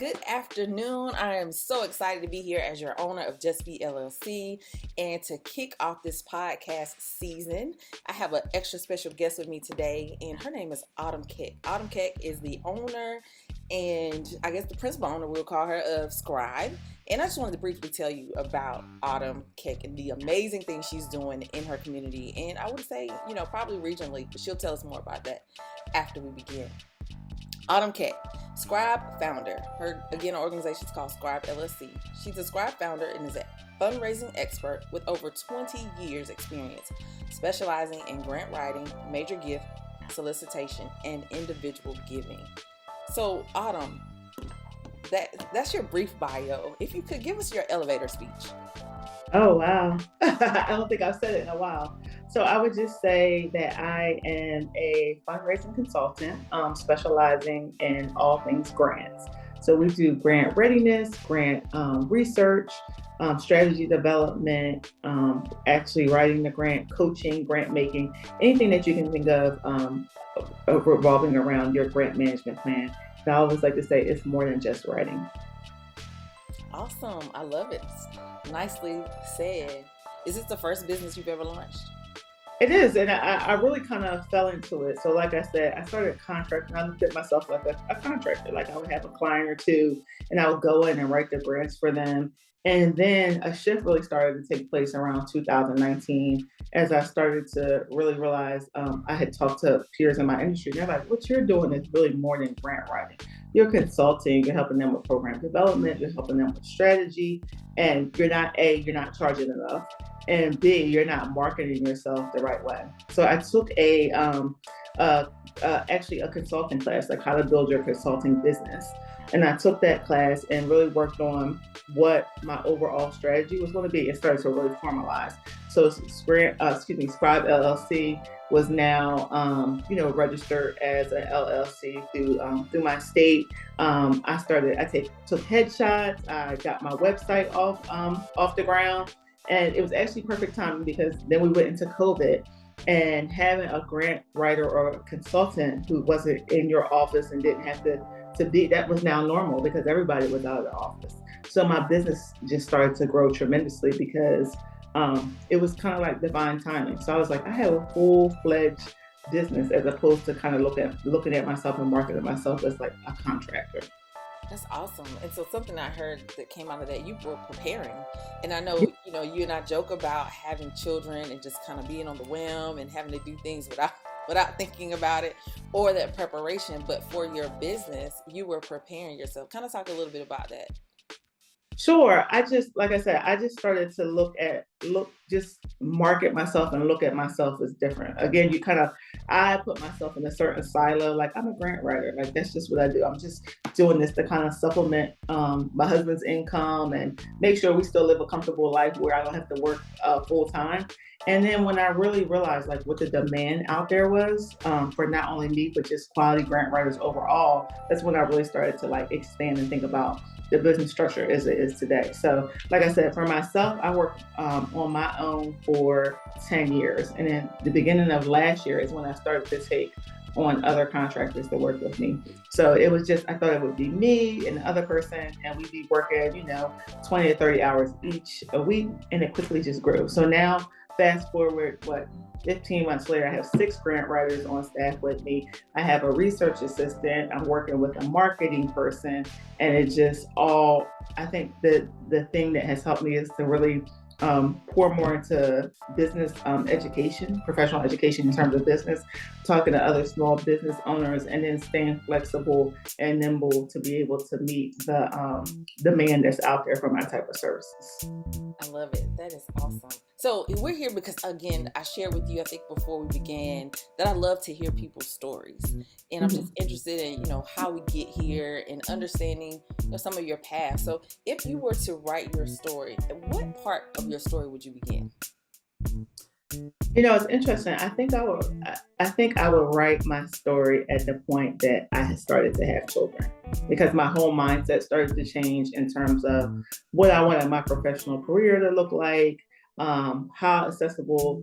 Good afternoon. I am so excited to be here as your owner of Scribe LLC and to kick off this podcast season. I have an extra special guest with me today, and her name is Autumn Keck. Autumn Keck is the owner and I guess the principal owner, we'll call her, of Scribe. And I just wanted to briefly tell you about Autumn Keck and the amazing things she's doing in her community. And I would say, probably regionally, but she'll tell us more about that after we begin. Autumn Keck, Scribe founder. Her organization is called Scribe LLC. She's a Scribe founder and is a fundraising expert with over 20 years experience, specializing in grant writing, major gift solicitation, and individual giving. So Autumn, that's your brief bio. If you could give us your elevator speech. Oh, wow. I don't think I've said it in a while. So I would just say that I am a fundraising consultant, specializing in all things grants. So we do grant readiness, grant research, strategy development, actually writing the grant, coaching, grant making, anything that you can think of revolving around your grant management plan. And I always like to say it's more than just writing. Awesome. I love it. Nicely said. Is this the first business you've ever launched? It is, and I really kind of fell into it. So like I said, I started contracting. I looked at myself like a contractor. Like I would have a client or two, and I would go in and write the grants for them. And then a shift really started to take place around 2019 as I started to really realize I had talked to peers in my industry. And they're like, what you're doing is really more than grant writing. You're consulting, you're helping them with program development, you're helping them with strategy, and you're not charging enough. And B, you're not marketing yourself the right way. So I took actually a consulting class, like how to build your consulting business. And I took that class and really worked on what my overall strategy was going to be. It started to really formalize. So Scribe LLC was now, registered as an LLC through my state. I took headshots. I got my website off the ground. And it was actually perfect timing because then we went into COVID, and having a grant writer or a consultant who wasn't in your office and didn't have to be, that was now normal because everybody was out of the office. So my business just started to grow tremendously because it was kind of like divine timing. So I was like, I have a full-fledged business as opposed to kind of looking at myself and marketing myself as like a contractor. That's awesome. And so something I heard that came out of that, you were preparing. And I know, you and I joke about having children and just kind of being on the whim and having to do things without thinking about it or that preparation. But for your business, you were preparing yourself. Kind of talk a little bit about that. Sure. Like I said, I just started to just market myself and look at myself as different. Again, I put myself in a certain silo, like I'm a grant writer. Like that's just what I do. I'm just doing this to kind of supplement my husband's income and make sure we still live a comfortable life where I don't have to work full time. And then when I really realized like what the demand out there was for not only me, but just quality grant writers overall, that's when I really started to like expand and think about the business structure as it is today. So like I said, for myself, I worked on my own for 10 years. And then the beginning of last year is when I started to take on other contractors to work with me. So it was just, I thought it would be me and the other person, and we'd be working, 20 to 30 hours each a week, and it quickly just grew. So now, fast forward, 15 months later, I have 6 grant writers on staff with me. I have a research assistant. I'm working with a marketing person, and it just all, I think the thing that has helped me is to really pour more into business education, professional education in terms of business, talking to other small business owners, and then staying flexible and nimble to be able to meet the demand that's out there for my type of services. I love it. That is awesome. So we're here because, again, I shared with you, I think before we began, that I love to hear people's stories. And I'm just interested in, how we get here and understanding some of your past. So if you were to write your story, what part of your story would you begin? It's interesting. I think I would write my story at the point that I had started to have children, because my whole mindset started to change in terms of what I wanted my professional career to look like, how accessible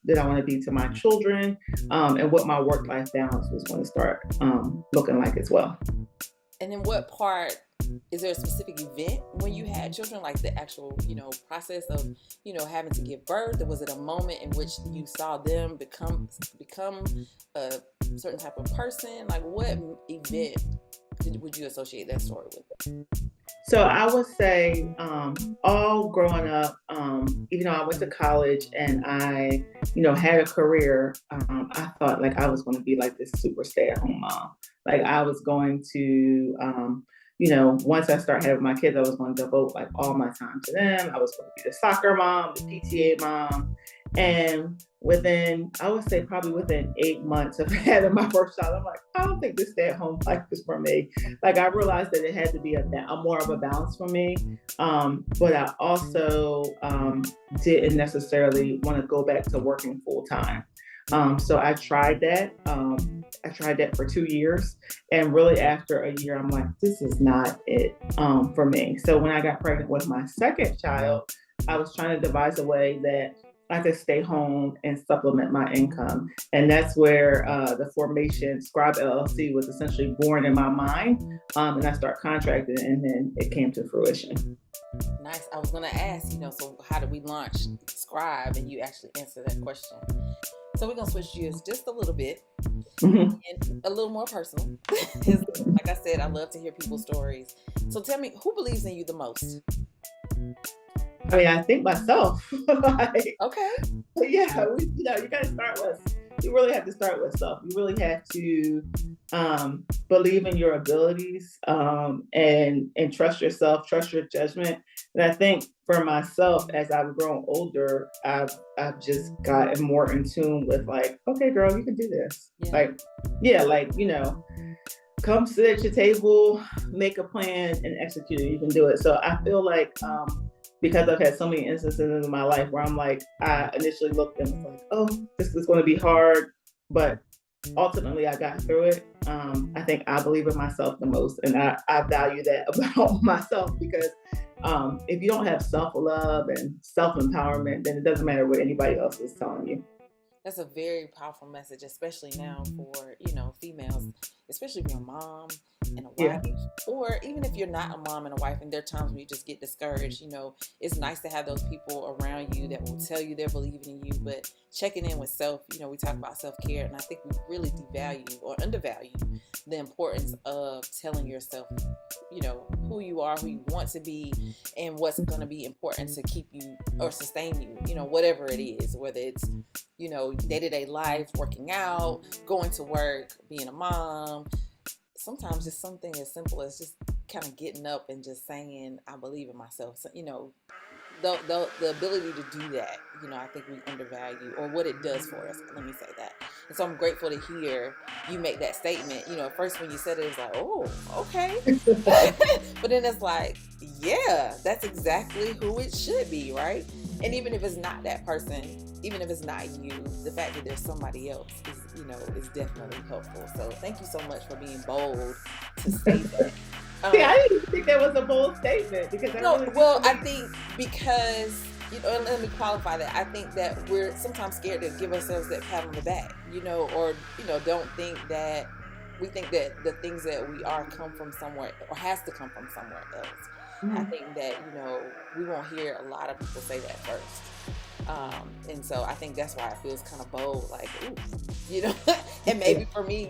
did I want to be to my children, and what my work-life balance was going to start looking like as well. And then what part is there a specific event when you had children, like the actual, process of, having to give birth? Or was it a moment in which you saw them become a certain type of person? Like, what event would you associate that story with? So I would say, all growing up, even though I went to college and I, had a career, I thought like I was going to be like this super stay-at-home mom. Like I was going to, once I started having my kids, I was going to devote like all my time to them. I was going to be the soccer mom, the PTA mom, and I would say probably within 8 months of having my first child, I'm like, I don't think this stay-at-home life is for me. Like I realized that it had to be a more of a balance for me. But I also didn't necessarily want to go back to working full time. So I tried that. I tried that for 2 years. And really after a year, I'm like, this is not it for me. So when I got pregnant with my second child, I was trying to devise a way that I could stay home and supplement my income. And that's where the formation Scribe LLC was essentially born in my mind. And I started contracting, and then it came to fruition. Nice. I was going to ask, so how did we launch Scribe? And you actually answered that question. So we're going to switch gears just a little bit, and a little more personal. Like I said, I love to hear people's stories. So tell me, who believes in you the most? I mean, I think myself. Okay. Yeah, you got to start with. You really have to start with self. You really have to believe in your abilities and trust yourself, trust your judgment. And I think for myself, as I've grown older, I've just gotten more in tune with like, okay, girl, you can do this. Yeah. Come sit at your table, make a plan, and execute it. You can do it. So I feel like because I've had so many instances in my life where I'm like, I initially looked and was like, oh, this is going to be hard, but ultimately I got through it. I think I believe in myself the most, and I value that about myself, because if you don't have self-love and self-empowerment, then it doesn't matter what anybody else is telling you. That's a very powerful message, especially now for, females, especially if you're a mom and a wife, or even if you're not a mom and a wife, and there are times when you just get discouraged. It's nice to have those people around you that will tell you they're believing in you, but checking in with self, we talk about self-care, and I think we really devalue or undervalue the importance of telling yourself, who you are, who you want to be, and what's going to be important to keep you or sustain you, whatever it is, whether it's, day-to-day life, working out, going to work, being a mom. Sometimes just something as simple as just kind of getting up and just saying, I believe in myself. So, the ability to do that, I think we undervalue, or what it does for us. Let me say that. And so I'm grateful to hear you make that statement. At first when you said it was like, oh, okay. But then it's like, yeah, that's exactly who it should be, right? And even if it's not that person, even if it's not you, the fact that there's somebody else is definitely helpful. So thank you so much for being bold to say that. I didn't even think that was a bold statement, because I think because, let me qualify that. I think that we're sometimes scared to give ourselves that pat on the back, or don't think that we think that the things that we are come from somewhere, or has to come from somewhere else. I think that, we won't hear a lot of people say that first. And so I think that's why it feels kind of bold, like, ooh, and maybe for me,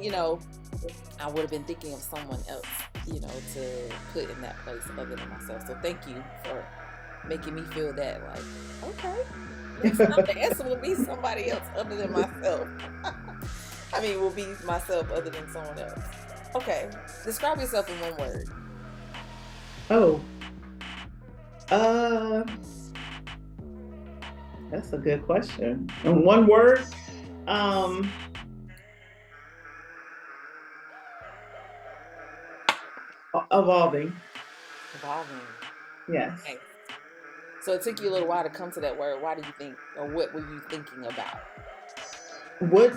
I would have been thinking of someone else, to put in that place other than myself. So thank you for making me feel that, like, okay, next time the answer will be somebody else other than myself. Will be myself other than someone else. Okay, describe yourself in one word. That's a good question. In one word, evolving. Evolving. Yes. Okay. So it took you a little while to come to that word. Why do you think, or what were you thinking about? What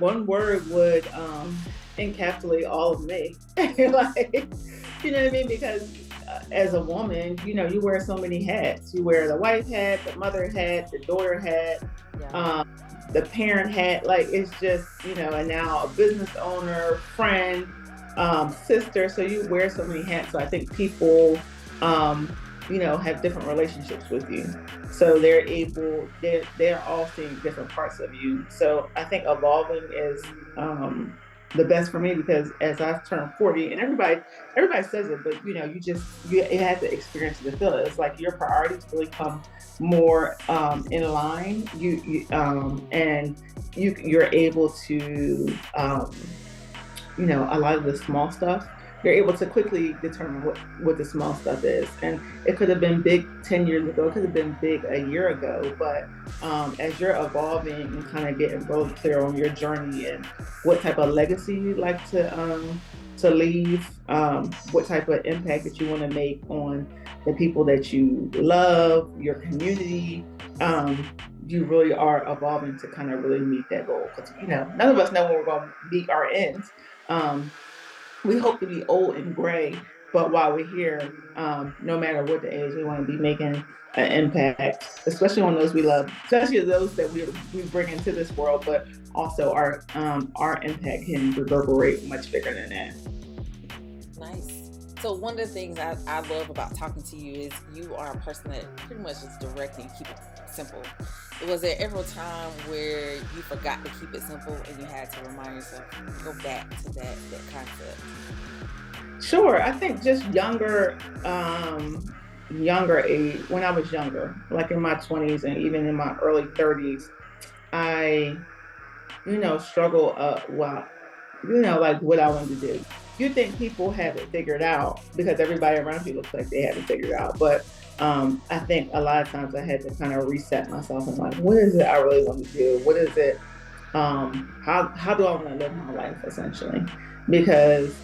one word would encapsulate all of me? Like, you know what I mean? Because as a woman, you wear so many hats. You wear the wife hat, the mother hat, the daughter hat, the parent hat. Like, it's just, and now a business owner, friend, sister. So you wear so many hats. So I think people, have different relationships with you. So they're all seeing different parts of you. So I think evolving is the best for me because as I've turned 40, and everybody says it, but you have to experience it to feel it. It's like your priorities really come more in line. And you're able to a lot of the small stuff, you're able to quickly determine what the small stuff is. And it could have been big 10 years ago, it could have been big a year ago, but as you're evolving and kind of getting really clear on your journey and what type of legacy you'd like to leave, what type of impact that you want to make on the people that you love, your community, you really are evolving to kind of really meet that goal. Because none of us know when we're going to meet our ends. We hope to be old and gray, but while we're here, no matter what the age, we want to be making an impact, especially on those we love, especially those that we bring into this world. But also our impact can reverberate much bigger than that. Nice. So one of the things I love about talking to you is you are a person that pretty much is direct and keep it simple. Was there ever a time where you forgot to keep it simple and you had to remind yourself, go back to that concept? Sure. I think just younger age, when I was younger, like in my 20s and even in my early 30s, I, struggle like what I wanted to do. You think people have it figured out because everybody around you looks like they have it figured out. But I think a lot of times I had to kind of reset myself and like, what is it I really want to do? What is it? How do I want to live my life essentially? Because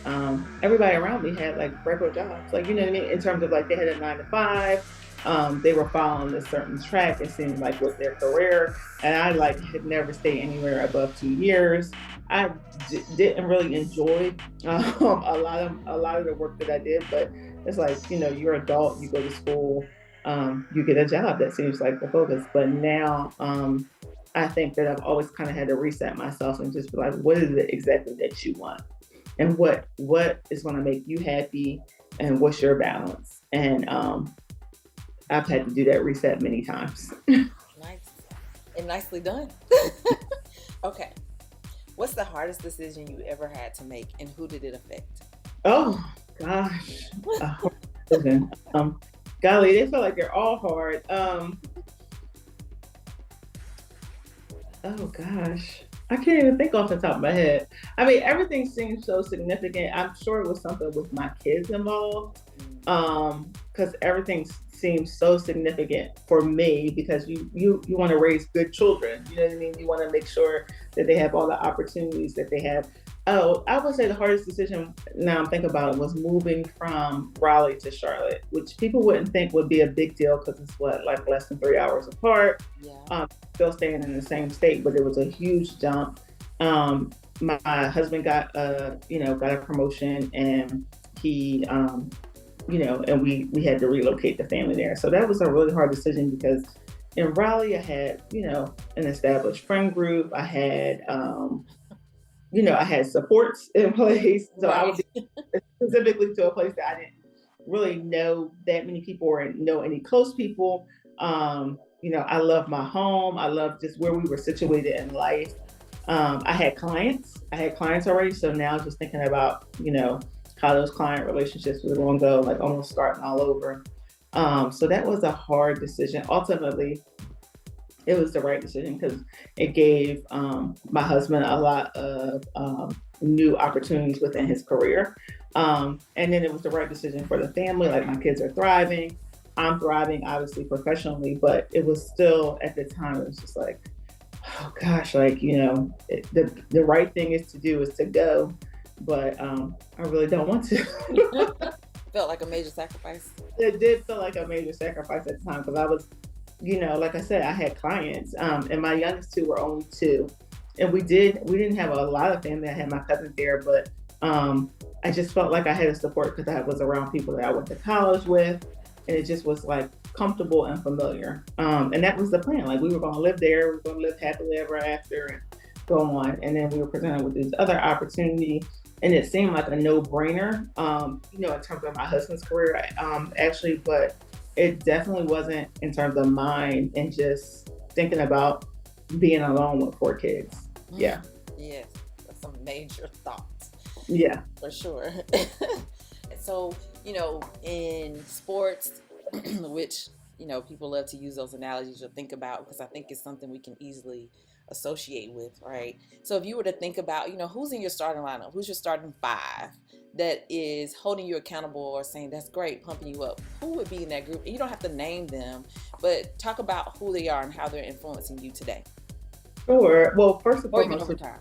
everybody around me had like regular jobs, like, you know what I mean? In terms of like they had a 9 to 5, they were following a certain track, it seemed like, with their career. And I like had never stayed anywhere above 2 years. I didn't really enjoy a lot of the work that I did, but it's like, you're an adult, you go to school, you get a job. That seems like the focus. But now I think that I've always kind of had to reset myself and just be like, what is it exactly that you want? And what is going to make you happy, and what's your balance? And I've had to do that reset many times. Nice. And nicely done. Okay. What's the hardest decision you ever had to make, and who did it affect? Oh gosh, a hard decision. Golly, they feel like they're all hard. Oh gosh, I can't even think off the top of my head. I mean, everything seems so significant. I'm sure it was something with my kids involved, because everything seems so significant for me, because you want to raise good children. You know what I mean? You want to make sure that they have all the opportunities that they have. Oh, I would say the hardest decision, now I'm thinking about it, was moving from Raleigh to Charlotte, which people wouldn't think would be a big deal because it's like less than 3 hours apart. Yeah. Still staying in the same state, but it was a huge jump. My husband got a promotion, and he, and we had to relocate the family there. So that was a really hard decision because in Raleigh, I had, an established friend group. I had, I had supports in place. So Right. I would be specifically to a place that I didn't really know that many people or know any close people. I love my home. I love just where we were situated in life. I had clients already. So now just thinking about, how those client relationships were going to go, like almost starting all over. So that was a hard decision. Ultimately, it was the right decision because it gave my husband a lot of new opportunities within his career. And then it was the right decision for the family. Like, my kids are thriving. I'm thriving, obviously, professionally, but it was still, at the time, it was just like, oh gosh, like, the right thing is to go, but I really don't want to. Felt like a major sacrifice. It did feel like a major sacrifice at the time because I was, like I said, I had clients, and my youngest two were only 2, and we didn't have a lot of family. I had my cousins there, but I just felt like I had a support because I was around people that I went to college with, and it just was like comfortable and familiar. And that was the plan. Like, we were going to live there, we were going to live happily ever after, and go on. And then we were presented with this other opportunity and it seemed like a no-brainer, in terms of my husband's career, actually, but it definitely wasn't in terms of mine and just thinking about being alone with 4 kids. Yeah. Yes, that's some major thoughts. Yeah. For sure. So, in sports, which, people love to use those analogies or think about because I think it's something we can easily associate with, right? So if you were to think about, who's in your starting lineup, who's your starting five that is holding you accountable or saying that's great, pumping you up, who would be in that group? And you don't have to name them, but talk about who they are and how they're influencing you today. Sure. Well, first and Or even foremost, over time.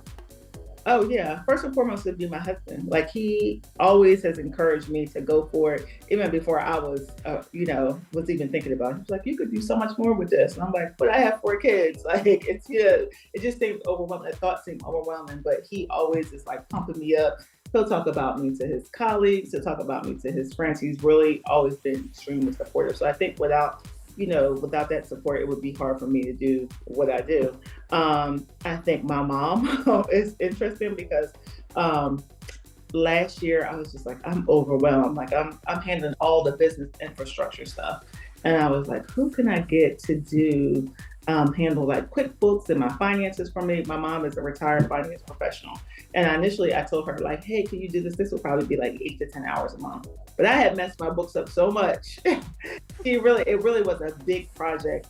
oh yeah, first and foremost would be my husband. Like he always has encouraged me to go for it, even before I was, was even thinking about it. He's like, you could do so much more with this, and I'm like, but I have 4 kids. Like it's it just seems overwhelming. The thoughts seem overwhelming, but he always is like pumping me up. He'll talk about me to his colleagues. He'll talk about me to his friends. He's really always been extremely supportive. So I think without that support, it would be hard for me to do what I do. I think my mom is interesting because last year I was just like, I'm overwhelmed. Like I'm handling all the business infrastructure stuff. And I was like, who can I get to do handle like QuickBooks and my finances for me? My mom is a retired finance professional. And I told her like, hey, can you do this? This will probably be like 8 to 10 hours a month. But I had messed my books up so much. It really was a big project,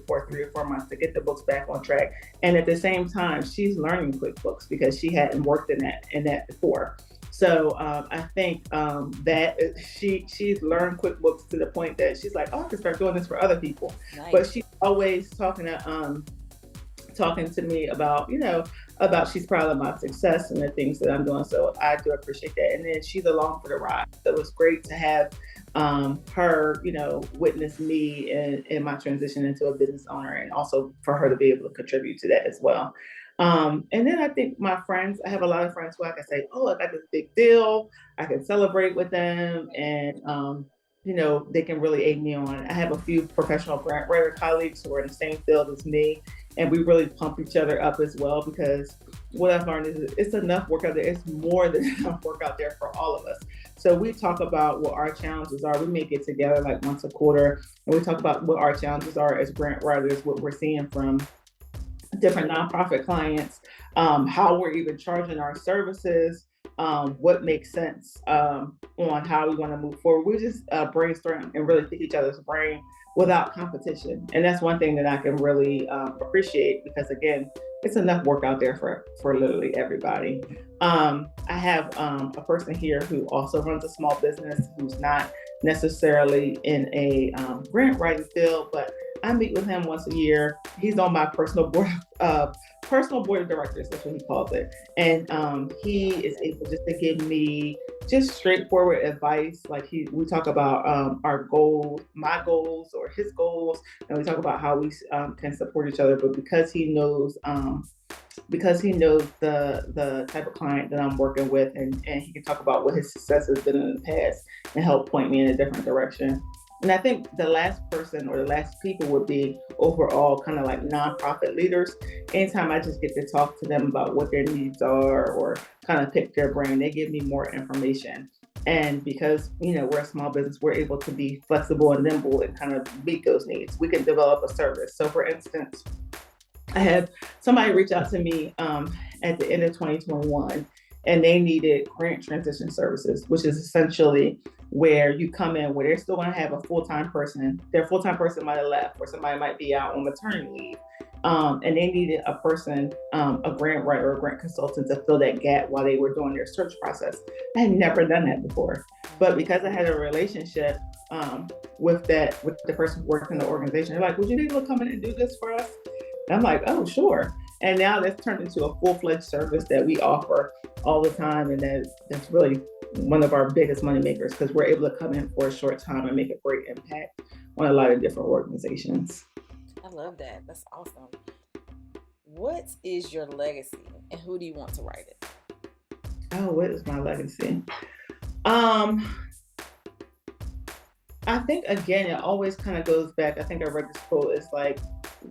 for 3 or 4 months to get the books back on track. And at the same time, she's learning QuickBooks because she hadn't worked in that before. So I think that she's learned QuickBooks to the point that she's like, oh, I can start doing this for other people. Nice. But she's always talking to me about she's proud of my success and the things that I'm doing. So I do appreciate that. And then she's along for the ride. So it was great to have her, witness me in my transition into a business owner, and also for her to be able to contribute to that as well. And then I think my friends, I have a lot of friends who I can say, oh, I got this big deal. I can celebrate with them, and they can really egg me on. I have a few professional grant writer colleagues who are in the same field as me, and we really pump each other up as well, because what I've learned is it's enough work out there. It's more than enough work out there for all of us. So we talk about what our challenges are. We may get together like once a quarter, and we talk about what our challenges are as grant writers, what we're seeing from different nonprofit clients, how we're even charging our services, what makes sense on how we want to move forward. We just brainstorm and really pick each other's brain without competition. And that's one thing that I can really appreciate, because again, it's enough work out there for literally everybody. I have a person here who also runs a small business, who's not necessarily in a grant writing field, but I meet with him once a year. He's on my personal board of directors, that's what he calls it. And he is able just to give me just straightforward advice. Like we talk about our goals, my goals or his goals, and we talk about how we can support each other. But because he knows the type of client that I'm working with, and he can talk about what his success has been in the past and help point me in a different direction. And I think the last person or the last people would be overall kind of like nonprofit leaders. Anytime I just get to talk to them about what their needs are or kind of pick their brain, they give me more information. And because, we're a small business, we're able to be flexible and nimble and kind of meet those needs. We can develop a service. So for instance, I had somebody reach out to me at the end of 2021, and they needed grant transition services, which is essentially where you come in where they're still going to have a full-time person. Their full-time person might have left, or somebody might be out on maternity leave. And they needed a person, a grant writer or a grant consultant, to fill that gap while they were doing their search process. I had never done that before. But because I had a relationship with the person who worked in the organization, they're like, would you be able to come in and do this for us? And I'm like, oh, sure. And now that's turned into a full-fledged service that we offer all the time. And that's really one of our biggest money makers, because we're able to come in for a short time and make a great impact on a lot of different organizations. I love that. That's awesome. What is your legacy, and who do you want to write it? Oh, what is my legacy? I think, again, it always kind of goes back. I think I read this quote. It's like,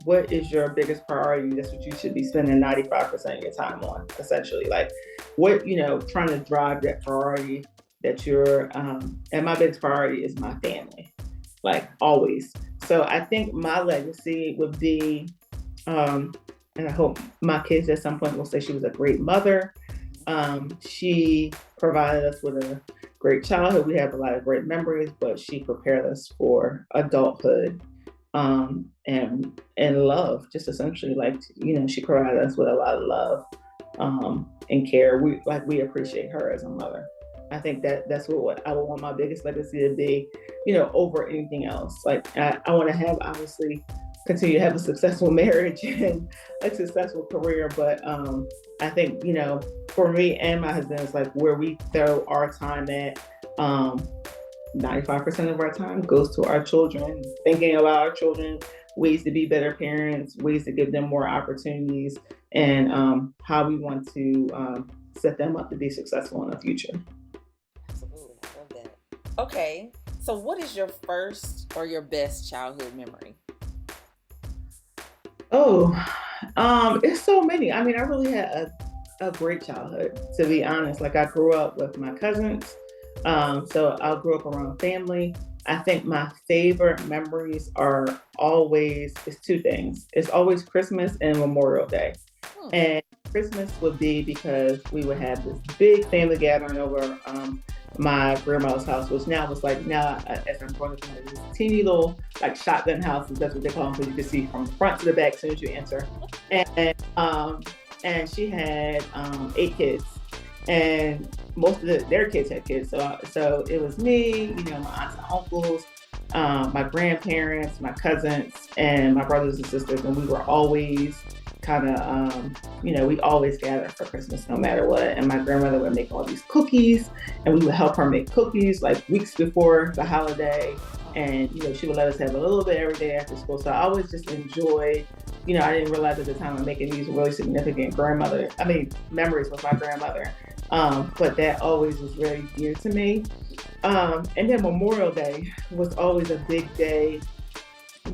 what is your biggest priority? That's what you should be spending 95% of your time on, essentially. Like, what, trying to drive that priority that you're, and my biggest priority is my family, like always. So I think my legacy would be, and I hope my kids at some point will say she was a great mother. She provided us with a great childhood. We have a lot of great memories, but she prepared us for adulthood, and love, just essentially, like, she provided us with a lot of love, and care. We appreciate her as a mother. I think that's what I would want my biggest legacy to be, over anything else. Like I want to have, obviously, continue to have a successful marriage and a successful career, but I think, for me and my husband, it's like where we throw our time at. 95% of our time goes to our children, thinking about our children, ways to be better parents, ways to give them more opportunities, and how we want to set them up to be successful in the future. Absolutely. I love that. Okay. So what is your first or your best childhood memory? Oh, it's so many. I mean, I really had a great childhood, to be honest. Like, I grew up with my cousins. So I grew up around family. I think my favorite memories are always, it's two things. It's always Christmas and Memorial Day. And Christmas would be because we would have this big family gathering over my grandmother's house, which now was like, as I'm growing up, these teeny little like shotgun houses. That's what they call them, because you can see from the front to the back as soon as you enter. And she had 8 kids, and most of their kids had kids. So it was me, my aunts and uncles, my grandparents, my cousins, and my brothers and sisters, and we were always kind of, we always gathered for Christmas no matter what. And my grandmother would make all these cookies, and we would help her make cookies like weeks before the holiday. And, she would let us have a little bit every day after school. So I always just enjoyed, I didn't realize at the time I'm making these really significant memories with my grandmother. But that always was very dear to me. And then Memorial Day was always a big day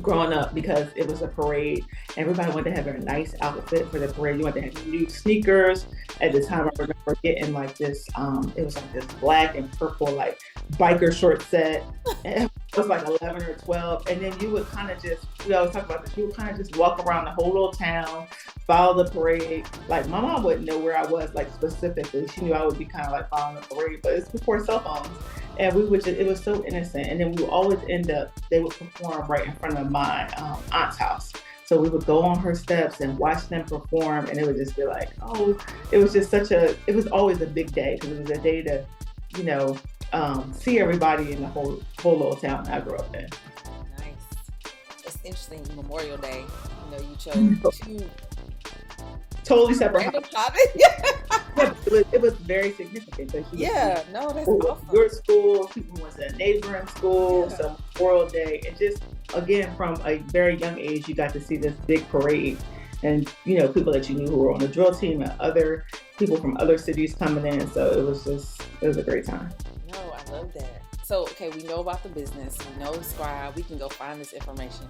growing up because it was a parade. Everybody wanted to have a nice outfit for the parade. You wanted to have new sneakers. At the time, I remember getting like this, it was like this black and purple like biker short set. And it was like 11 or 12. And then you would kind of just, we always talk about this, you would kind of just walk around the whole little town, follow the parade. Like, my mom wouldn't know where I was, like, specifically. She knew I would be kind of like following the parade, but it's before cell phones. And it was so innocent. And then we would always they would perform right in front of my aunt's house. So we would go on her steps and watch them perform. And it would just be like, it was just it was always a big day, because it was a day to, see everybody in the whole little town I grew up in. Nice. It's interesting, Memorial Day, you chose two totally separate random holidays. Yeah, it was very significant. That's awesome. Your school, people went to a neighboring school, so Memorial Day, and just, again, from a very young age, you got to see this big parade, and people that you knew who were on the drill team, and other people from other cities coming in. So it was a great time. No, I love that. So, okay, we know about the business. We know Scribe. We can go find this information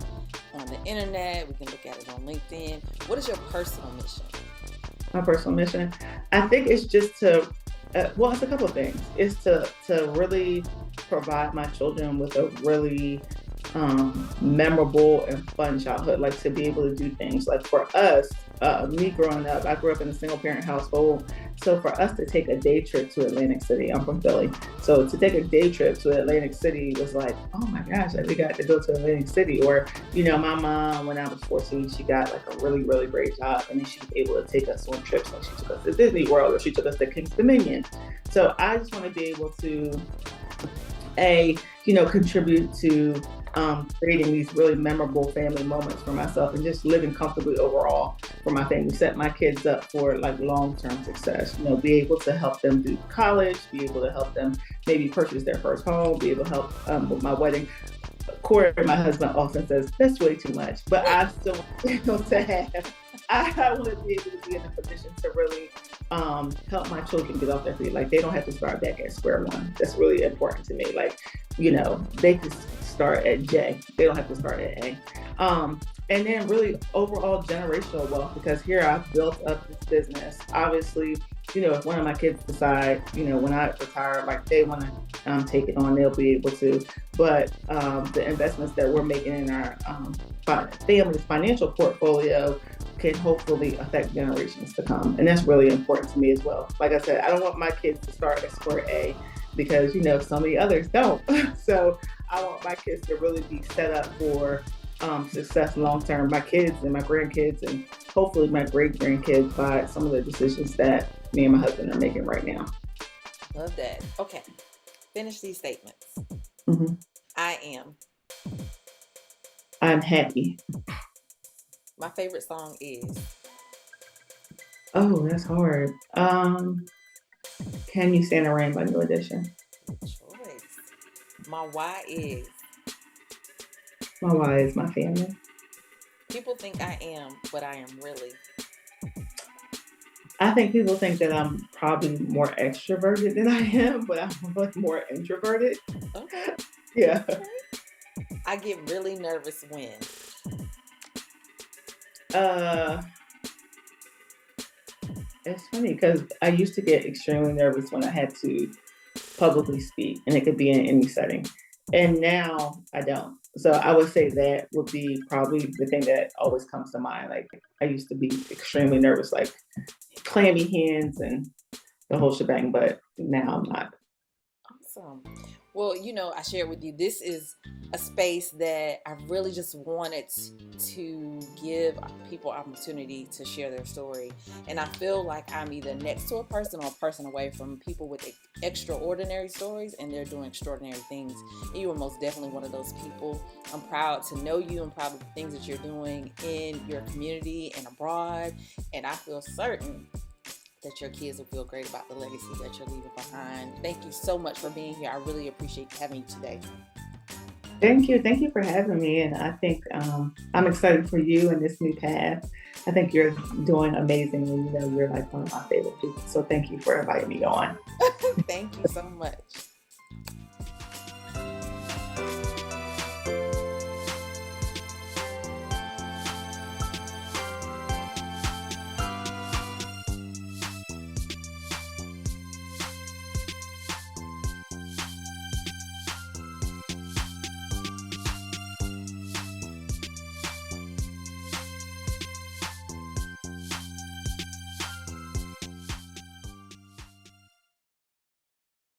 on the internet. We can look at it on LinkedIn. What is your personal mission? My personal mission, I think, it's just to, it's a couple of things. It's to really provide my children with a really memorable and fun childhood, like to be able to do things. Like, for us, me growing up, I grew up in a single parent household. So for us to take a day trip to Atlantic City, I'm from Philly. So to take a day trip to Atlantic City was like, oh my gosh, we got to go to Atlantic City. Or, my mom, when I was 14, she got like a really, really great job. And then she was able to take us on trips. Like, she took us to Disney World, or she took us to King's Dominion. So I just want to be able to, contribute to creating these really memorable family moments for myself, and just living comfortably overall for my family, set my kids up for like long-term success, be able to help them through college, be able to help them maybe purchase their first home, be able to help with my wedding. Corey, my husband, often says, that's way too much, but I still want to have, I want to be able to be in a position to really help my children get off their feet. Like, they don't have to start back at square one. That's really important to me. Like, they can start at J. They don't have to start at A. And then really overall generational wealth, because here I've built up this business. Obviously, if one of my kids decide, when I retire, like they want to take it on, they'll be able to. But the investments that we're making in our family's financial portfolio can hopefully affect generations to come. And that's really important to me as well. Like I said, I don't want my kids to start at square A because, so many others don't. So I want my kids to really be set up for success long term. My kids and my grandkids and hopefully my great grandkids by some of the decisions that me and my husband are making right now. Love that. Okay. Finish these statements. Mm-hmm. I'm happy. My favorite song is. Oh, that's hard. Can You Stand the Rain by New Edition? Good choice. My why is. My why is my family. People think I am, but I am really. I think people think that I'm probably more extroverted than I am, but I'm really more introverted. Okay. Yeah. Okay. I get really nervous when. It's funny because I used to get extremely nervous when I had to publicly speak, and it could be in any setting. And now I don't. So I would say that would be probably the thing that always comes to mind. Like I used to be extremely nervous, like clammy hands and the whole shebang, but now I'm not. Awesome. Well, I shared with you, this is a space that I really just wanted to give people opportunity to share their story. And I feel like I'm either next to a person or a person away from people with extraordinary stories, and they're doing extraordinary things. And you are most definitely one of those people. I'm proud to know you. I'm proud of the things that you're doing in your community and abroad. And I feel certain that your kids will feel great about the legacy that you're leaving behind. Thank you so much for being here. I really appreciate having you today. Thank you. Thank you for having me. And I think I'm excited for you and this new path. I think you're doing amazing. And you're like one of my favorite people. So thank you for inviting me on. Thank you so much.